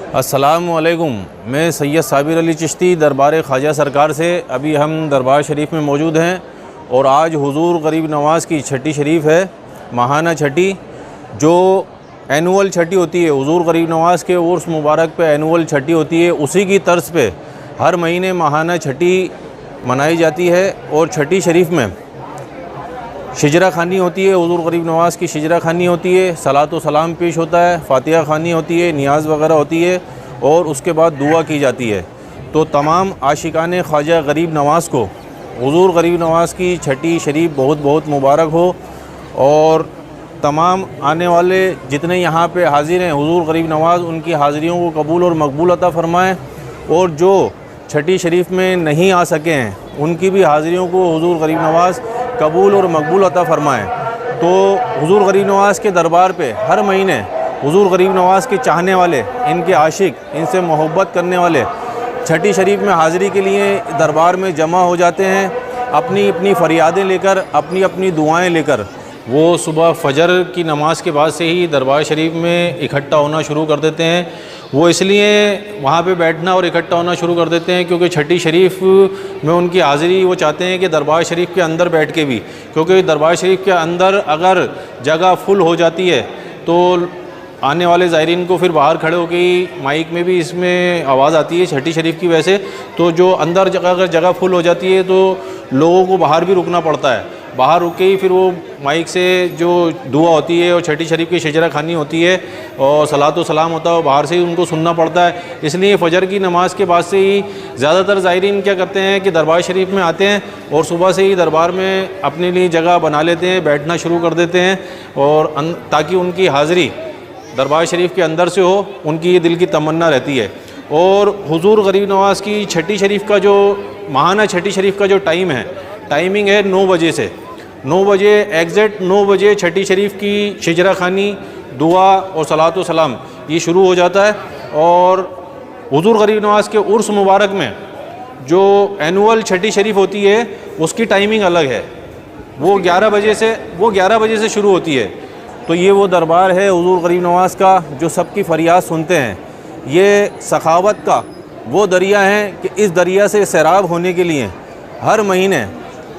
अस्सलामुअलैकुम। मैं सैयद साबिर अली चिश्ती दरबार ख्वाजा सरकार से अभी हम दरबार शरीफ में मौजूद हैं और आज हुजूर गरीब नवाज़ की छठी शरीफ है, माहाना छठी, जो एनुअल छठी होती है। हुजूर गरीब नवाज़ के उर्स मुबारक पे एनुअल छठी होती है, उसी की तर्ज पे हर महीने माहाना छठी मनाई जाती है। और छठी शरीफ में शिजरा खानी होती है, हुजूर गरीब नवाज़ की शिजरा खानी होती है, सलात व सलाम पेश होता है, फातिहा खानी होती है, नियाज़ वगैरह होती है और उसके बाद दुआ की जाती है। तो तमाम आशिकाने ख्वाजा गरीब नवाज़ को हुजूर गरीब नवाज़ की छठी शरीफ बहुत बहुत मुबारक हो। और तमाम आने वाले जितने यहाँ पे हाज़िर हैं, हुजूर गरीब नवाज़ उनकी हाज़िरियों को कबूल और मकबूल अता फ़रमाएँ। और जो छठी शरीफ में नहीं आ सके हैं, उनकी भी हाज़िरियों को हुजूर गरीब नवाज़ कबूल और मकबूल अता फ़रमाएँ। तो हुजूर गरीब नवाज़ के दरबार पे हर महीने हुजूर गरीब नवाज़ के चाहने वाले, इनके आशिक, इनसे मोहब्बत करने वाले छठी शरीफ में हाज़िरी के लिए दरबार में जमा हो जाते हैं, अपनी अपनी फ़रियादें लेकर, अपनी अपनी दुआएं लेकर। वो सुबह फ़जर की नमाज़ के बाद से ही दरबार शरीफ में इकट्ठा होना शुरू कर देते हैं। वो इसलिए वहाँ पे बैठना और इकट्ठा होना शुरू कर देते हैं क्योंकि छठी शरीफ में उनकी हाज़िरी वो चाहते हैं कि दरबार शरीफ के अंदर बैठ के भी, क्योंकि दरबार शरीफ के अंदर अगर जगह फुल हो जाती है तो आने वाले ज़ायरीन को फिर बाहर खड़े होकर ही माइक में भी इसमें आवाज़ आती है छठी शरीफ की वजह से। तो जो अंदर अगर जगह फुल हो जाती है तो लोगों को बाहर भी रुकना पड़ता है, बाहर रुक के ही फिर वो माइक से जो दुआ होती है और छठी शरीफ की शिजरा खानी होती है और सलात व सलाम होता है, बाहर से ही उनको सुनना पड़ता है। इसलिए फ़जर की नमाज़ के बाद से ही ज़्यादातर ज़ायरीन क्या करते हैं कि दरबार शरीफ में आते हैं और सुबह से ही दरबार में अपने लिए जगह बना लेते हैं, बैठना शुरू कर देते हैं और ताकि उनकी हाज़िरी दरबार शरीफ के अंदर से हो, उनकी ये दिल की तमन्ना रहती है। और हुजूर गरीब नवाज़ की छठी शरीफ का जो माहाना छठी शरीफ का जो टाइमिंग है 9 बजे से 9 बजे एग्जैक्ट 9 बजे छठी शरीफ की शिजरा खानी, दुआ और सलात व सलाम ये शुरू हो जाता है। और हुजूर गरीब नवाज़ के उर्स मुबारक में जो एनुअल छठी शरीफ होती है उसकी टाइमिंग अलग है, वो 11 बजे से शुरू होती है। तो ये वो दरबार है हुजूर गरीब नवाज़ का जो सबकी फ़रियाद सुनते हैं। ये सखावत का वो दरिया है कि इस दरिया से सैराब होने के लिए हर महीने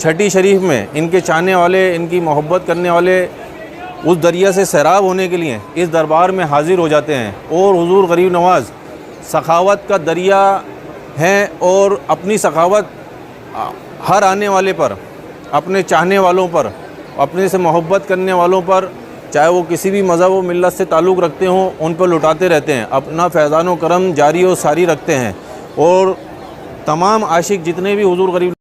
छठी शरीफ में इनके चाहने वाले, इनकी मोहब्बत करने वाले उस दरिया से सैराब होने के लिए इस दरबार में हाज़िर हो जाते हैं। और हुजूर गरीब नवाज़ सखावत का दरिया हैं और अपनी सखावत हर आने वाले पर, अपने चाहने वालों पर, अपने से मोहब्बत करने वालों पर, चाहे वो किसी भी मज़हब व मिल्लत से ताल्लुक़ रखते हों, उन पर लुटाते रहते हैं, अपना फैज़ान व करम जारी और सारी रखते हैं। और तमाम आशिक जितने भी हुजूर गरीब